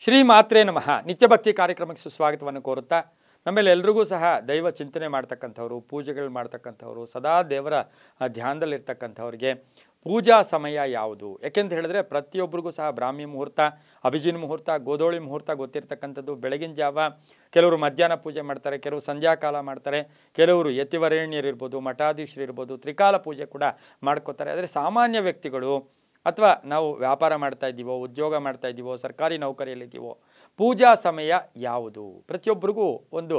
ಶ್ರೀ ಮಾತ್ರೇ ನಮಃ ನಿತ್ಯ ಭಕ್ತಿ ಕಾರ್ಯಕ್ರಮಕ್ಕೆ ಸುಸ್ವಾಗತವನ್ನು ಕೋರುತ್ತಾ ನಮ್ಮಲ್ಲಿ ಎಲ್ರಿಗೂ ಸಹ ದೈವ ಚಿಂತನೆ ಮಾಡ್ತಕ್ಕಂಥವ್ರು ಪೂಜೆಗಳು ಮಾಡ್ತಕ್ಕಂಥವ್ರು ಸದಾ ದೇವರ ಧ್ಯಾನದಲ್ಲಿರ್ತಕ್ಕಂಥವ್ರಿಗೆ ಪೂಜಾ ಸಮಯ ಯಾವುದು ಯಾಕೆಂತ ಹೇಳಿದ್ರೆ ಪ್ರತಿಯೊಬ್ಬರಿಗೂ ಸಹ ಬ್ರಾಹ್ಮಿ ಮುಹೂರ್ತ ಅಭಿಜಿನ್ ಮುಹೂರ್ತ ಗೋಧೋಳಿ ಮುಹೂರ್ತ ಗೊತ್ತಿರ್ತಕ್ಕಂಥದ್ದು ಬೆಳಗಿನ ಜಾವ ಕೆಲವರು ಮಧ್ಯಾಹ್ನ ಪೂಜೆ ಮಾಡ್ತಾರೆ ಕೆಲವರು ಸಂಧ್ಯಾಕಾಲ ಮಾಡ್ತಾರೆ ಕೆಲವರು ಯತಿವರೇಣ್ಯರಿರ್ಬೋದು ಮಠಾಧೀಶರಿರ್ಬೋದು ತ್ರಿಕಾಲ ಪೂಜೆ ಕೂಡ ಮಾಡ್ಕೋತಾರೆ ಆದರೆ ಸಾಮಾನ್ಯ ವ್ಯಕ್ತಿಗಳು ಅಥವಾ ನಾವು ವ್ಯಾಪಾರ ಮಾಡ್ತಾ ಇದ್ದೀವೋ ಉದ್ಯೋಗ ಮಾಡ್ತಾ ಇದ್ದೀವೋ ಸರ್ಕಾರಿ ನೌಕರಿಯಲ್ಲಿದ್ದೀವೋ ಪೂಜಾ ಸಮಯ ಯಾವುದು ಪ್ರತಿಯೊಬ್ಬರಿಗೂ ಒಂದು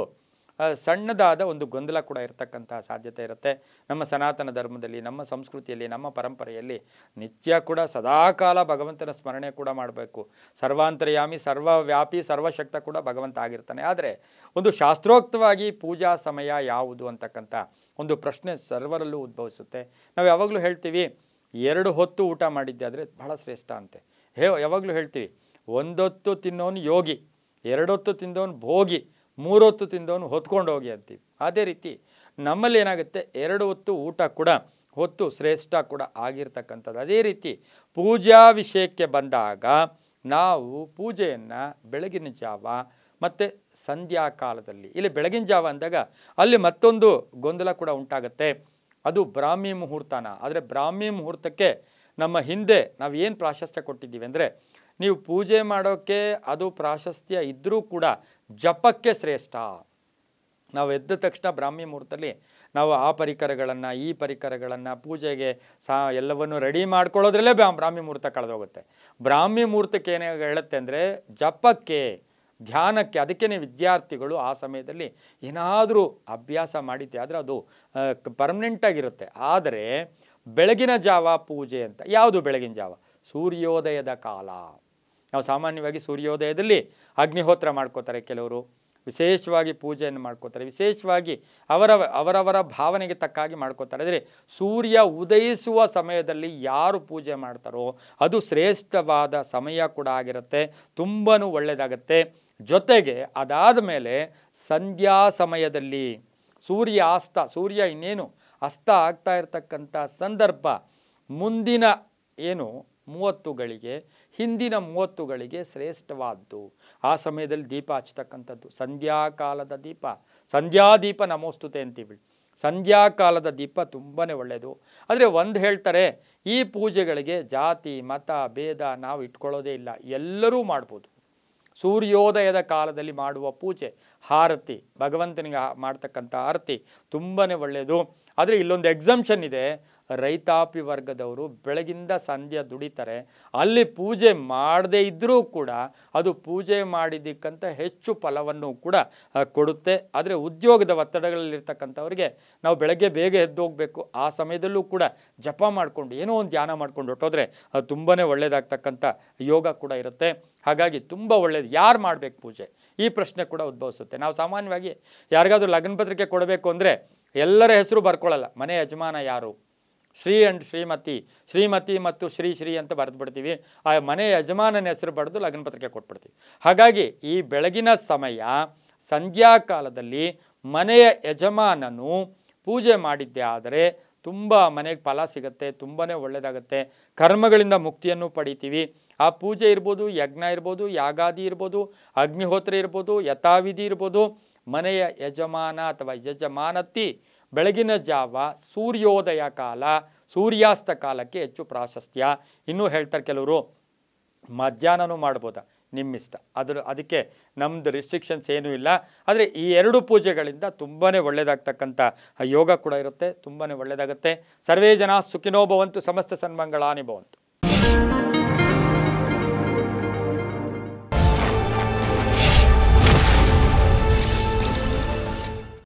ಸಣ್ಣದಾದ ಒಂದು ಗೊಂದಲ ಕೂಡ ಇರತಕ್ಕಂಥ ಸಾಧ್ಯತೆ ಇರುತ್ತೆ ನಮ್ಮ ಸನಾತನ ಧರ್ಮದಲ್ಲಿ ನಮ್ಮ ಸಂಸ್ಕೃತಿಯಲ್ಲಿ ನಮ್ಮ ಪರಂಪರೆಯಲ್ಲಿ ನಿತ್ಯ ಕೂಡ ಸದಾಕಾಲ ಭಗವಂತನ ಸ್ಮರಣೆ ಕೂಡ ಮಾಡಬೇಕು ಸರ್ವಾಂತರ್ಯಾಮಿ ಸರ್ವವ್ಯಾಪಿ ಸರ್ವಶಕ್ತ ಕೂಡ ಭಗವಂತ ಆಗಿರ್ತಾನೆ ಆದರೆ ಒಂದು ಶಾಸ್ತ್ರೋಕ್ತವಾಗಿ ಪೂಜಾ ಸಮಯ ಯಾವುದು ಅಂತಕ್ಕಂಥ ಒಂದು ಪ್ರಶ್ನೆ ಸರ್ವರಲ್ಲೂ ಉದ್ಭವಿಸುತ್ತೆ ನಾವು ಯಾವಾಗಲೂ ಹೇಳ್ತೀವಿ 2 ಹೊತ್ತು ಊಟ ಮಾಡಿದ್ದೆ ಆದರೆ ಬಹಳ ಶ್ರೇಷ್ಠ ಅಂತೆ ಯಾವಾಗಲೂ ಹೇಳ್ತೀವಿ 1 ಹೊತ್ತು ತಿನ್ನೋನು ಯೋಗಿ 2 ಹೊತ್ತು ತಿಂದವನು ಭೋಗಿ 3 ಹೊತ್ತು ತಿಂದವನು ಹೊತ್ಕೊಂಡು ಹೋಗಿ ಅಂತೀವಿ ಅದೇ ರೀತಿ ನಮ್ಮಲ್ಲಿ ಏನಾಗುತ್ತೆ 2 ಹೊತ್ತು ಊಟ ಕೂಡ ಹೊತ್ತು ಶ್ರೇಷ್ಠ ಕೂಡ ಆಗಿರ್ತಕ್ಕಂಥದ್ದು ಅದೇ ರೀತಿ ಪೂಜಾ ವಿಷಯಕ್ಕೆ ಬಂದಾಗ ನಾವು ಪೂಜೆಯನ್ನು ಬೆಳಗಿನ ಜಾವ ಮತ್ತು ಸಂಧ್ಯಾಕಾಲದಲ್ಲಿ ಇಲ್ಲಿ ಬೆಳಗಿನ ಜಾವ ಅಂದಾಗ ಅಲ್ಲಿ ಮತ್ತೊಂದು ಗೊಂದಲ ಕೂಡ ಉಂಟಾಗುತ್ತೆ ಅದು ಬ್ರಾಹ್ಮಿ ಮುಹೂರ್ತನ ಆದರೆ ಬ್ರಾಹ್ಮಿ ಮುಹೂರ್ತಕ್ಕೆ ನಮ್ಮ ಹಿಂದೆ ನಾವು ಏನು ಪ್ರಾಶಸ್ತ್ಯ ಕೊಟ್ಟಿದ್ದೀವಿ ಅಂದರೆ ನೀವು ಪೂಜೆ ಮಾಡೋಕ್ಕೆ ಅದು ಪ್ರಾಶಸ್ತ್ಯ ಇದ್ದರೂ ಕೂಡ ಜಪಕ್ಕೆ ಶ್ರೇಷ್ಠ ನಾವು ಎದ್ದ ತಕ್ಷಣ ಬ್ರಾಹ್ಮಿ ಮುಹೂರ್ತದಲ್ಲಿ ನಾವು ಆ ಪರಿಕರಗಳನ್ನು ಈ ಪರಿಕರಗಳನ್ನು ಪೂಜೆಗೆ ಎಲ್ಲವನ್ನು ರೆಡಿ ಮಾಡ್ಕೊಳ್ಳೋದ್ರಲ್ಲೇ ಬ್ರಾಹ್ಮಿ ಮುಹೂರ್ತ ಕಳೆದೋಗುತ್ತೆ ಬ್ರಾಹ್ಮಿ ಮುಹೂರ್ತಕ್ಕೆ ಏನು ಹೇಳುತ್ತೆ ಅಂದರೆ ಜಪಕ್ಕೆ ಧ್ಯಾನಕ್ಕೆ ಅದಕ್ಕೇ ವಿದ್ಯಾರ್ಥಿಗಳು ಆ ಸಮಯದಲ್ಲಿ ಏನಾದರೂ ಅಭ್ಯಾಸ ಮಾಡಿದ್ದೆ ಆದರೆ ಅದು ಪರ್ಮನೆಂಟಾಗಿರುತ್ತೆ ಆದರೆ ಬೆಳಗಿನ ಜಾವ ಪೂಜೆ ಅಂತ ಯಾವುದು ಬೆಳಗಿನ ಜಾವ ಸೂರ್ಯೋದಯದ ಕಾಲ ನಾವು ಸಾಮಾನ್ಯವಾಗಿ ಸೂರ್ಯೋದಯದಲ್ಲಿ ಅಗ್ನಿಹೋತ್ರ ಮಾಡ್ಕೋತಾರೆ ಕೆಲವರು ವಿಶೇಷವಾಗಿ ಪೂಜೆಯನ್ನು ಮಾಡ್ಕೋತಾರೆ ವಿಶೇಷವಾಗಿ ಅವರವರ ಭಾವನೆಗೆ ತಕ್ಕಾಗಿ ಮಾಡ್ಕೋತಾರೆ ಆದರೆ ಸೂರ್ಯ ಉದಯಿಸುವ ಸಮಯದಲ್ಲಿ ಯಾರು ಪೂಜೆ ಮಾಡ್ತಾರೋ ಅದು ಶ್ರೇಷ್ಠವಾದ ಸಮಯ ಕೂಡ ಆಗಿರುತ್ತೆ ತುಂಬಾ ಒಳ್ಳೆಯದಾಗತ್ತೆ ಜೊತೆಗೆ ಅದಾದ ಮೇಲೆ ಸಂಧ್ಯಾ ಸಮಯದಲ್ಲಿ ಸೂರ್ಯ ಇನ್ನೇನು ಅಸ್ತ ಆಗ್ತಾ ಇರತಕ್ಕಂಥ ಸಂದರ್ಭ ಮುಂದಿನ ಏನು 30 ಹಿಂದಿನ 30 ಶ್ರೇಷ್ಠವಾದ್ದು ಆ ಸಮಯದಲ್ಲಿ ದೀಪ ಹಚ್ಚತಕ್ಕಂಥದ್ದು ಸಂಧ್ಯಾಕಾಲದ ದೀಪ ಸಂಧ್ಯಾದೀಪ ನಮೋಸ್ತುತೆ ಅಂತೀವಿ ಸಂಧ್ಯಾಕಾಲದ ದೀಪ ತುಂಬಾ ಒಳ್ಳೆಯದು ಆದರೆ ಒಂದು ಹೇಳ್ತಾರೆ ಈ ಪೂಜೆಗಳಿಗೆ ಜಾತಿ ಮತ ಭೇದ ನಾವು ಇಟ್ಕೊಳ್ಳೋದೇ ಇಲ್ಲ ಎಲ್ಲರೂ ಮಾಡ್ಬೋದು ಸೂರ್ಯೋದಯದ ಕಾಲದಲ್ಲಿ ಮಾಡುವ ಪೂಜೆ ಆರತಿ ಭಗವಂತನಿಗೆ ಮಾಡ್ತಕ್ಕಂಥ ಆರತಿ ತುಂಬಾ ಒಳ್ಳೆಯದು ಆದರೆ ಇಲ್ಲೊಂದು ಎಕ್ಸಂಪ್ಷನ್ ಇದೆ ರೈತಾಪಿ ವರ್ಗದವರು ಬೆಳಗಿಂದ ಸಂಧ್ಯಾ ದುಡಿತಾರೆ ಅಲ್ಲಿ ಪೂಜೆ ಮಾಡದೇ ಇದ್ದರೂ ಕೂಡ ಅದು ಪೂಜೆ ಮಾಡಿದ್ದಕ್ಕಂಥ ಹೆಚ್ಚು ಫಲವನ್ನು ಕೂಡ ಕೊಡುತ್ತೆ ಆದರೆ ಉದ್ಯೋಗದ ಒತ್ತಡಗಳಲ್ಲಿರ್ತಕ್ಕಂಥವ್ರಿಗೆ ನಾವು ಬೆಳಗ್ಗೆ ಬೇಗ ಎದ್ದು ಹೋಗಬೇಕು ಆ ಸಮಯದಲ್ಲೂ ಕೂಡ ಜಪ ಮಾಡಿಕೊಂಡು ಏನೋ ಒಂದು ಧ್ಯಾನ ಮಾಡ್ಕೊಂಡು ಹೊಟ್ಟೋದ್ರೆ ಅದು ತುಂಬಾ ಒಳ್ಳೆಯದಾಗ್ತಕ್ಕಂಥ ಯೋಗ ಕೂಡ ಇರುತ್ತೆ ಹಾಗಾಗಿ ತುಂಬ ಒಳ್ಳೆಯದು ಯಾರು ಮಾಡಬೇಕು ಪೂಜೆ ಈ ಪ್ರಶ್ನೆ ಕೂಡ ಉದ್ಭವಿಸುತ್ತೆ ನಾವು ಸಾಮಾನ್ಯವಾಗಿ ಯಾರಿಗಾದ್ರೂ ಲಗ್ನ ಪತ್ರಿಕೆ ಕೊಡಬೇಕು ಅಂದರೆ ಎಲ್ಲರ ಹೆಸರು ಬರ್ಕೊಳ್ಳಲ್ಲ ಮನೆ ಯಜಮಾನ ಯಾರು ಶ್ರೀ ಆ್ಯಂಡ್ ಶ್ರೀಮತಿ ಮತ್ತು ಶ್ರೀ ಅಂತ ಬರೆದು ಬಿಡ್ತೀವಿ ಆ ಮನೆ ಯಜಮಾನನ ಹೆಸರು ಬರೆದು ಲಗ್ನ ಪತ್ರಿಕೆ ಕೊಟ್ಬಿಡ್ತೀವಿ ಹಾಗಾಗಿ ಈ ಬೆಳಗಿನ ಸಮಯ ಸಂಧ್ಯಾಕಾಲದಲ್ಲಿ ಮನೆಯ ಯಜಮಾನನು ಪೂಜೆ ಮಾಡಿದ್ದೆ ಆದರೆ ತುಂಬ ಮನೆಗೆ ಫಲ ಸಿಗುತ್ತೆ ತುಂಬಾ ಒಳ್ಳೆಯದಾಗುತ್ತೆ ಕರ್ಮಗಳಿಂದ ಮುಕ್ತಿಯನ್ನು ಪಡಿತೀವಿ ಆ ಪೂಜೆ ಇರ್ಬೋದು ಯಜ್ಞ ಇರ್ಬೋದು ಯಾಗಾದಿ ಇರ್ಬೋದು ಅಗ್ನಿಹೋತ್ರ ಇರ್ಬೋದು ಯಥಾವಿಧಿ ಇರ್ಬೋದು ಮನೆಯ ಯಜಮಾನ ಅಥವಾ ಯಜಮಾನತಿ ಬೆಳಗಿನ ಜಾವ ಸೂರ್ಯೋದಯ ಕಾಲ ಸೂರ್ಯಾಸ್ತ ಕಾಲಕ್ಕೆ ಹೆಚ್ಚು ಪ್ರಾಶಸ್ತ್ಯ ಇನ್ನೂ ಹೇಳ್ತಾರೆ ಕೆಲವರು ಮಧ್ಯಾಹ್ನನೂ ಮಾಡ್ಬೋದಾ ನಿಮ್ಮಿಷ್ಟ ಅದಕ್ಕೆ ನಮ್ಮದು ರಿಸ್ಟ್ರಿಕ್ಷನ್ಸ್ ಏನೂ ಇಲ್ಲ ಆದರೆ ಈ 2 ಪೂಜೆಗಳಿಂದ ತುಂಬಾ ಒಳ್ಳೆಯದಾಗ್ತಕ್ಕಂಥ ಯೋಗ ಕೂಡ ಇರುತ್ತೆ ತುಂಬಾ ಒಳ್ಳೆಯದಾಗುತ್ತೆ ಸರ್ವೇ ಜನ ಸುಖಿನೋ ಭವಂತು ಸಮಸ್ತ ಸನ್ಮಂಗಳಾನಿ ಭವಂತು